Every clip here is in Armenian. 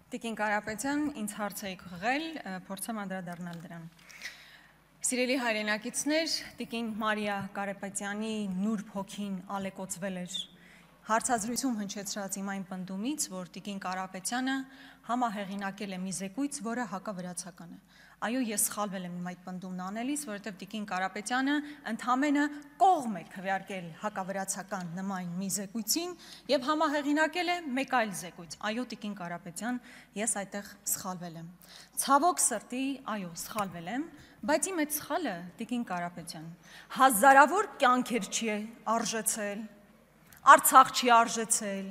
Տիկին Կարապետյան, ինձ հարց եք ուղղել, փորձեմ անդրադառնալ դրան։ Սիրելի հայրենակիցներ, Տիկին Մարիա Կարապետյանի նուրբ հոգին ալեկոծվել էր հարցազրույցում հնչեցրած իմ այն պնդումից, որ Տիկին Կարապետյանը համահեղինակել է մի զեկույց, որը հակավրացական է։ Այո, ես սխալվել եմ իմ այդ պնդումն անելիս, որովհետև Տիկին Կարապետյանը ընդամենը կողմ է քվեարկել հակավրացական նման մի զեկույցին եւ համահեղինակել է մեկ այլ զեկույց։ Այո, Տիկին Կարապետյան, ես այդտեղ սխալվել եմ։ Ցավոք սրտի, այո, սխալվել եմ, բայց իմ այդ սխալը, Տիկին Կարապետյան, հազարավոր կյանքեր չի արժեցել, Արցախ չի արժեցել,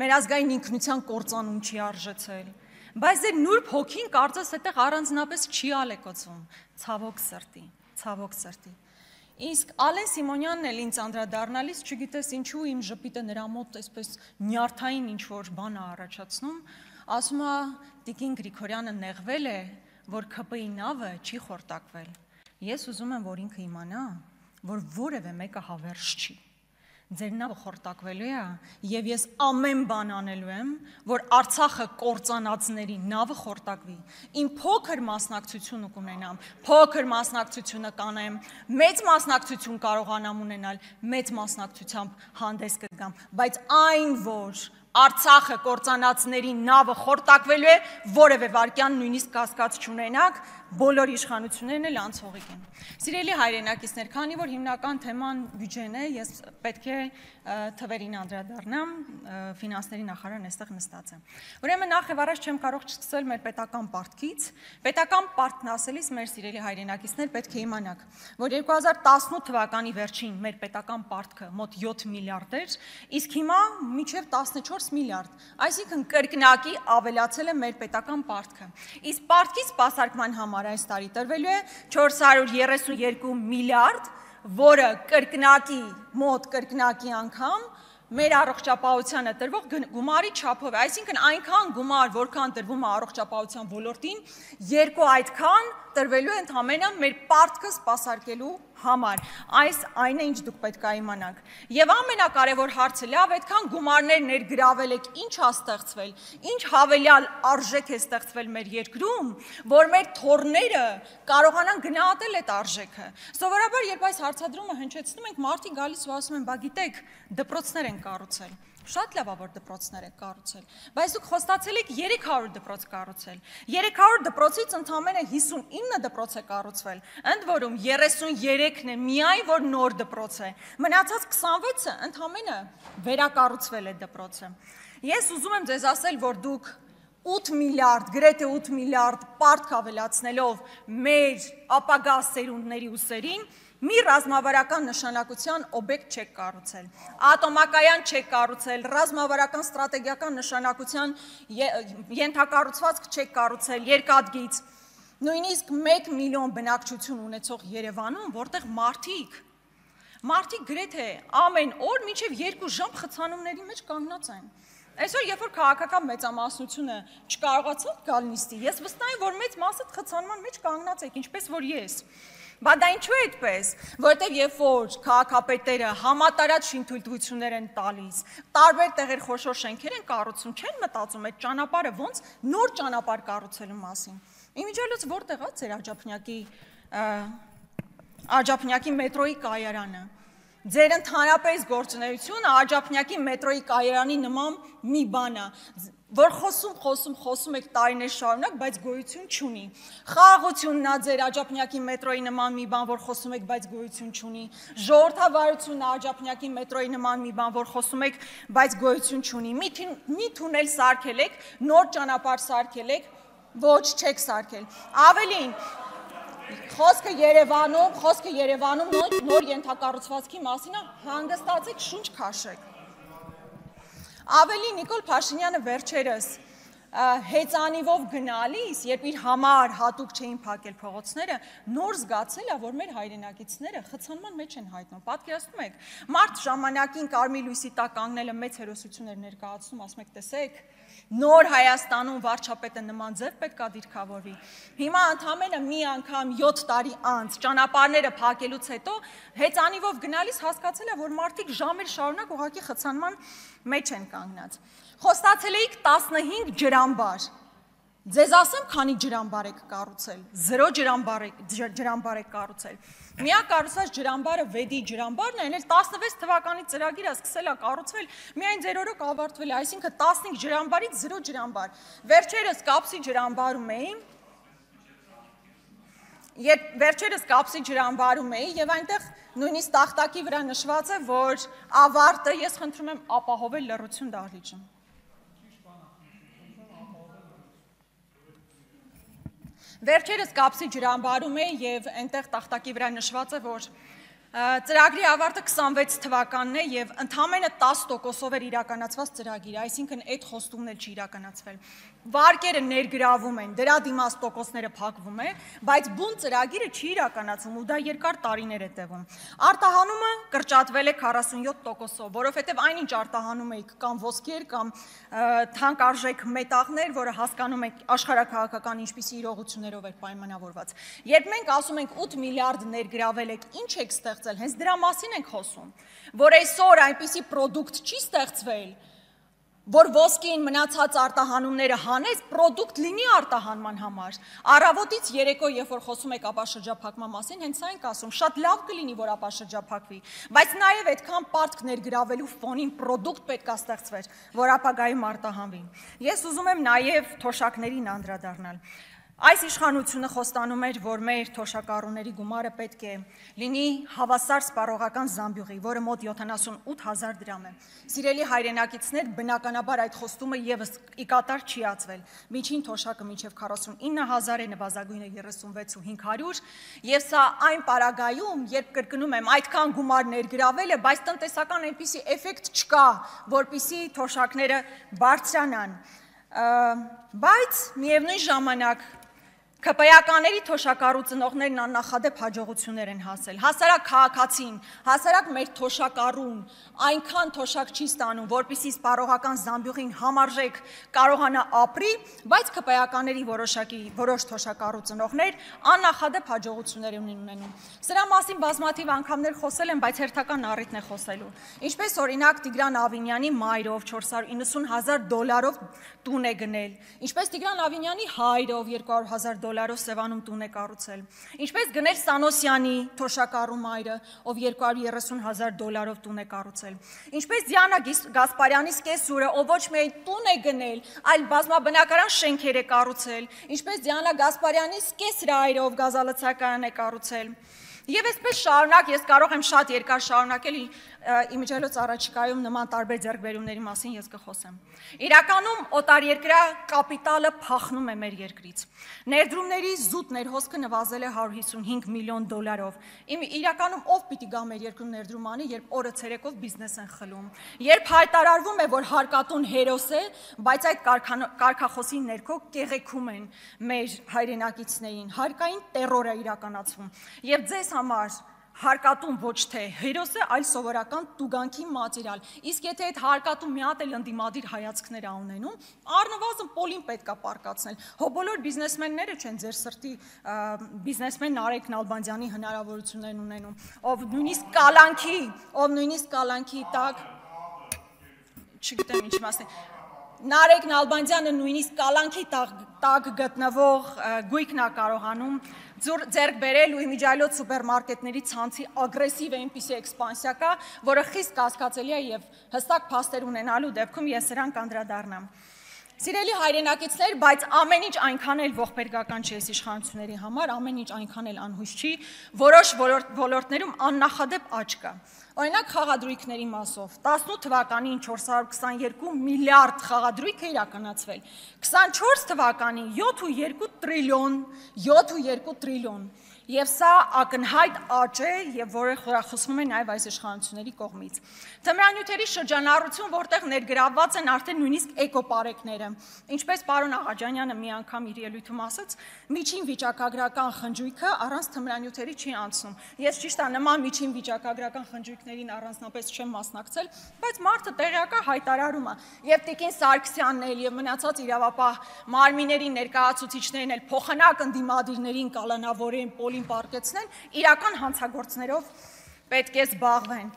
մեր ազգային ինքնության կործանում չի արժեցել, բայց ձեր նուրբ հոգին կարծես այդտեղ առանձնապես չի ալեկոծվում, ցավոք սրտի։ Իսկ Ալեն Սիմոնյանն էլ ինձ անդրադառնալիս, չգիտես ինչու իմ ժպիտը նրա մոտ այսպես նյարդային ինչ-որ բան է առաջացնում, ասում է Տիկին Գրիգորյանը նեղվել է, որ ՔՊ-ի նավը չի խորտակվել։ Ես ուզում եմ, որ ինքը իմանա, որ որևէ մեկը հավերժ չի։ Ձեր նավը խորտակվելու է եւ ես ամեն բան անելու եմ, որ Արցախը կործանածների նավը խորտակվի։ Իմ փոքր մասնակցությունը կունենամ, փոքր մասնակցությունը կանեմ, մեծ մասնակցություն կարողանամ ունենալ, մեծ մասնակցությամբ հանդես կգամ, բայց այն, որ Արցախը կործանածների նավը խորտակվելու է, որևէ վարքյան նույնիսկ կասկած չունենաք, բոլոր իշխանություններն էլ անցողիկ են։ Սիրելի հայրենակիցներ, քանի որ հիմնական թեման բյուջեն է, ես պետք է թվերին անդրադառնամ, ֆինանսների նախարարն այստեղ նստած է։ Ուրեմն նախ եւ առաջ չեմ կարող չսկսել մեր պետական պարտքից։ Պետական պարտքն ասելիս մեր սիրելի հայրենակիցներ պետք է իմանաք, որ 2018 թվականի վերջին մեր պետական պարտքը մոտ 7 միլիարդ էր, իսկ հիմա մինչեւ 14 միլիարդ, այսինքն կրկնակի ավելացել է մեր պետական պարտքը։ Իսկ պարտքի սպասարկման համար այս տարի տրվելու է 432 միլիարդ, որը մոտ կրկնակի անգամ մեր առողջապահությանը տրվող գումարի չափով է, այսինքն այնքան գումար, որքան տրվում է առողջապահության ոլորտին, երկու այդքան տրվելու է ընդամենը մեր պարտքը սպասարկելու համար։ Այս այն է, ինչ դուք պետք է իմանաք։ Եվ ամենակարևոր հարցը, լավ, այդքան գումարներ ներգրավել եք, ինչ է ստեղծվել, ինչ հավելյալ արժեք է ստեղծվել մեր երկրում, որ մեր թոռները կարողանան գնահատել այդ արժեքը։ Սովորաբար, երբ այս հարցադրումը հնչեցնում ենք, մարդիկ գալիս ու ասում են, բա գիտեք, դպրոցներ են կառուցել։ Շատ լավ է, որ դպրոցներ եք կառուցել, բայց դուք խոստացել եք 300 դպրոց կառուցել։ 300 դպրոցից ընդամենը 59 դպրոց է կառուցվել, ընդ որում 33-ն է միայն որ նոր դպրոց է։ Մնացած 26-ը ընդամենը վերակառուցվել է դպրոցը։ Ես ուզում եմ ձեզ ասել, որ դուք 8 միլիարդ, գրեթե 8 միլիարդ պարտք ավելացնելով մեր ապագա սերունդների ուսերին մի ռազմավարական նշանակության օբյեկտ չեք կառուցել, ատոմակայան չեք կառուցել, ռազմավարական ստրատեգիական նշանակության ենթակառուցվածք չեք կառուցել, երկաթգիծ, նույնիսկ 1 միլիոն բնակչություն ունեցող Երևանում, որտեղ մարդիկ գրեթե ամեն օր մինչև 2 ժամ խցանումների մեջ կանգնած են։ Այսօր, երբ որ քաղաքական մեծամասնությունը չկարողացավ գալ նիստի, ես վստահ եմ, որ մեծ մասը խցանման մեջ կանգնած եք, ինչպես որ ես։ Բա դա ինչու է այդպես, որտեղ երբ որ քաղաքապետերը համատարած շինթույլտվություններ են տալիս, տարբեր տեղեր խոշոր շենքեր են կառուցում, չեն մտածում այդ ճանապարհը ոնց նոր ճանապարհ կառուցելու մասին։ Իմիջիալից որտեղ է ձեր Աջափնյակի մետրոյի կայարանը։ Ձեր ընդհանրապես գործունեությունը Աջափնյակի մետրոյի կայարանի նման մի բան է, որ խոսում եք տարիներ շարունակ, բայց գոյություն չունի։ Խաղաղությունն է ձեր Աջափնյակի մետրոյի նման մի բան, որ խոսում եք, բայց գոյություն չունի։ Ժողովրդավարությունն է Աջափնյակի մետրոյի նման մի բան, որ խոսում եք, բայց գոյություն չունի։ Մի թունել սարքել եք, նոր ճանապարհ սարքել եք, ոչ չեք սարքել։ Ավելին, խոսքը Երևանում նոր ենթակառուցվածքի մասին է, հանգստացեք, շունչ քաշեք։ Ավելի Նիկոլ Փաշինյանը վերջերս հեծանիվով գնալիս, երբ իր համար հատուկ չէին փակել փողոցները, նոր զգացել է, որ մեր հայրենակիցները խցանման մեջ են հայտնում։ Պատկերացնում եք, մարդ ժամանակին կարմիր լույսի տակ կանգնելը մեծ հերոսություն էր ներկայացնում, ասում եք, տեսեք, նոր Հայաստանում վարչապետը նման ձև պետք է դիրքավորվի։ Հիմա ընդամենը մի անգամ 7 տարի անց ճանապարհները փակելուց հետո հեծանիվով գնալիս հասկացել է, որ մարդիկ ժամեր շարունակ ուղղակի խցանման մեջ են կանգնած։ Խոստացել էիք 15 ջրամբար։ Ձեզ ասեմ, քանի ջրամբար եք կառուցել, 0 ջրամբար եք կառուցել։ Միակ կառուցված ջրամբարը Վեդի ջրամբարն է, այլ 16 թվականի ծրագիրը սկսել է կառուցվել, միայն 0 օրոք ավարտվել է, այսինքն 15 ջրամբարից 0 ջրամբար։ Վերջերս Կապսի ջրամբարում էի, եւ այնտեղ նույնիսկ տախտակի վրա նշված է, որ ավարտը ես խնդրում եմ ապահովել լռություն դահլիճում։ Վերջերս Կապսի ջրամբարում է եւ այնտեղ տախտակի վրա նշված է, որ ծրագրի ավարտը 26 թվականն է եւ ընդամենը 10%-ով էր իրականացված ծրագիրը, այսինքն այդ խոստումն էլ չի իրականացվել։ Վարկերը ներգրավում են, դրա դիմաց տոկոսները փակվում է, բայց բուն ծրագիրը չի իրականացվում ու դա երկար տարիներ է տևում։ Արտահանումը կրճատվել է 47%-ով, որովհետեւ այնինչ արտահանում էիք կամ ոսկեր կամ թանկարժեք մետաղներ, որը հասկանում եք աշխարհաքաղաքական ինչպիսի իրողություններով էր պայմանավորված։ Երբ մենք ասում ենք 8 միլիարդ ներգրավել եք, ինչ եք ստեղծել, հենց դրա մասին ենք խոսում, որ այսօր այնպիսի պրոդուկտ չի ստեղծվել, որ ոսկին մնացած արտահանումները հանես, պրոդուկտ լինի արտահանման համար։ Առավոտից երեկո, երբ որ խոսում եք ապաշրջափակման մասին, հենց այն ասում, շատ լավ կլինի, որ ապաշրջափակվի, բայց նաև այդքան պարտք ներգրավելու ֆոնին պրոդուկտ պետք է ստեղծվեր, որ ապագայում արտահանվի։ Ես ուզում եմ նաև թոշակներին անդրադառնալ։ Այս իշխանությունը խոստանում էր, որ մեր թոշակառուների գումարը պետք է լինի հավասար սպառողական զամբյուղի, որը մոտ 78,000 դրամ է։ Սիրելի հայրենակիցներ, բնականաբար այդ խոստումը եւս ի կատար չի ածվել։ Միջին թոշակը մինչև 49,000 է, նվազագույնը 36,500, եւ սա այն պարագայում, երբ կրկնում եմ, այդքան գումար ներգրավել է, բայց տնտեսական այնպիսի էֆեկտ չկա, որպիսի թոշակները բարձրանան։ Բայց միևնույն ժամանակ ԿՊԵ-ականների թոշակառու ծնողներն աննախադեպ հաջողություններ են հասել։ Հասարակ քաղաքացին, հասարակ մեր թոշակառուն այնքան թոշակ չի ստանում, որպեսզի սպառողական զամբյուղին համարժեք կարողանա ապրի, բայց ԿՊԵ-ականների որոշ թոշակառու ծնողներ աննախադեպ հաջողություններ են ունենում։ Սրա մասին բազմաթիվ անգամներ խոսել են, բայց հերթական առիթն է խոսելու։ Ինչպես օրինակ Տիգրան Ավինյանի մայրով $490,000 տուն է գնել, ինչպես Տիգրան Ավինյանի հայրով $200,000 Սևանում տուն է կառուցել, ինչպես գնել Սանոսյանի թոշակառու մայրը, ով $230,000 տուն է կառուցել, ինչպես Դիանա Գասպարյանի սկեսուրը, ով ոչ միայն տուն է գնել, այլ բազմաբնակարան շենքեր է կառուցել, ինչպես Դիանա Գասպարյանի սկեսրայրով գազալցակայան է կառուցել։ Եվ այսպես շարունակ, ես կարող եմ շատ երկար շարունակել, իմիջիայլոց առաջիկայում նման տարբեր ձեռքբերումների մասին ես կխոսեմ։ Իրականում օտարերկրյա կապիտալը փախնում է մեր երկրից։ Ներդրումների զուտ ներհոսքը նվազել է $155 միլիոն։ Իրականում ով պիտի գա մեր երկրում ներդրում անի, երբ օրը ցերեկով բիզնես են խլում, երբ հայտարարվում է, որ հարկատուն հերոս է, բայց այդ կարգախոսի ներքո կեղեքում են մեր հայրենակիցներին, հարկային տերոր է իրականացվում։ Եվ ձեզ համար հարկատուն ոչ թե հերոս է, այլ սովորական տուգանքի մատերիալ։ Իսկ եթե այդ հարկատուն մի հատ էլ ընդդիմադիր հայացքներ ա ունենում, առնվազն պոլին պետք է պարկացնել։ Հո բոլոր բիզնեսմենները չեն ձեր սրտի բիզնեսմեն Նարեկ Նալբանդյանի հնարավորություններն ունենում, ով նույնիսկ կալանքի տակ, չգիտեմ ինչ մասն է, Նարեկ Նալբանդյանը նույնիսկ կալանքի տակ գտնվող գույքն է կարողանում ձեռք բերել ու իմիջիայլոց սուպերմարկետների ցանցի ագրեսիվ այնպիսի էքսպանսիա կա, որը խիստ կասկածելի է եւ հստակ փաստեր ունենալու դեպքում ես սրան կանդրադառնամ։ Սիրելի հայրենակիցներ, բայց ամեն ինչ այնքան էլ ողբերգական չի այս իշխանությունների համար, ամեն ինչ այնքան էլ անհույս չի, որոշ ոլորտներում աննախադեպ աճ կա։ Օրինակ խաղադրույքների մասով 18 թվականին 422 միլիարդ խաղադրույք է իրականացվել, 24 թվականին 7.2 տրիլիոն, եւ սա ակնհայտ աճ է եւ որը խորախոսվում է նաեւ այս իշխանությունների կողմից։ Թմրանյութերի շրջանառություն, որտեղ ներգրավված են արդեն նույնիսկ էկոպարեկները, ինչպես պարոն Աղաջանյանը մի անգամ իր ելույթում ասաց, միջին վիճակագրական խնջույքը առանց թմրանյութերի չի անցնում։ Ես ճիշտ է նման միջին վիճակագրական խնջույքներին առանձնապես չեմ մասնակցել, բայց մարդը տեղյակա հայտարարում է եւ Տիկին Սարգսյանն էլ եւ մնացած իրավապահ մարմինների ներկայացուցիչներն էլ փոխանակ ընդդիմադիրներին կալանավորեն, պոլին պարկեցնեն, իրական հանցագործներով պետք է զբաղվեն։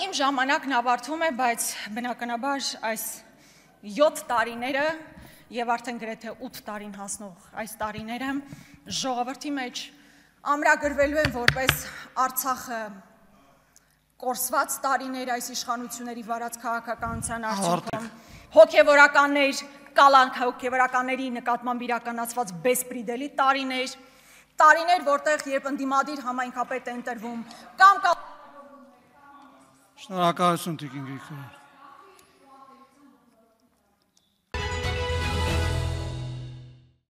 Իմ ժամանակն ավարտվում է, բայց բնականաբար այս 7 տարիները եւ արդեն գրեթե 8 տարին հասնող այս տարիները ժողովրդի մեջ ամրագրվելու են որպես Արցախը կորսված տարիներ այս իշխանությունների վարած քաղաքականության արդյունքում, հոգևորականներ կալանք հոգևորականների նկատմամբ իրականացված բեսպրիդելի տարիներ, որտեղ երբ ընդդիմադիր համայնքապետ է ընտրվում կամ Շնորհակալություն Տիկին Գրիգորյան։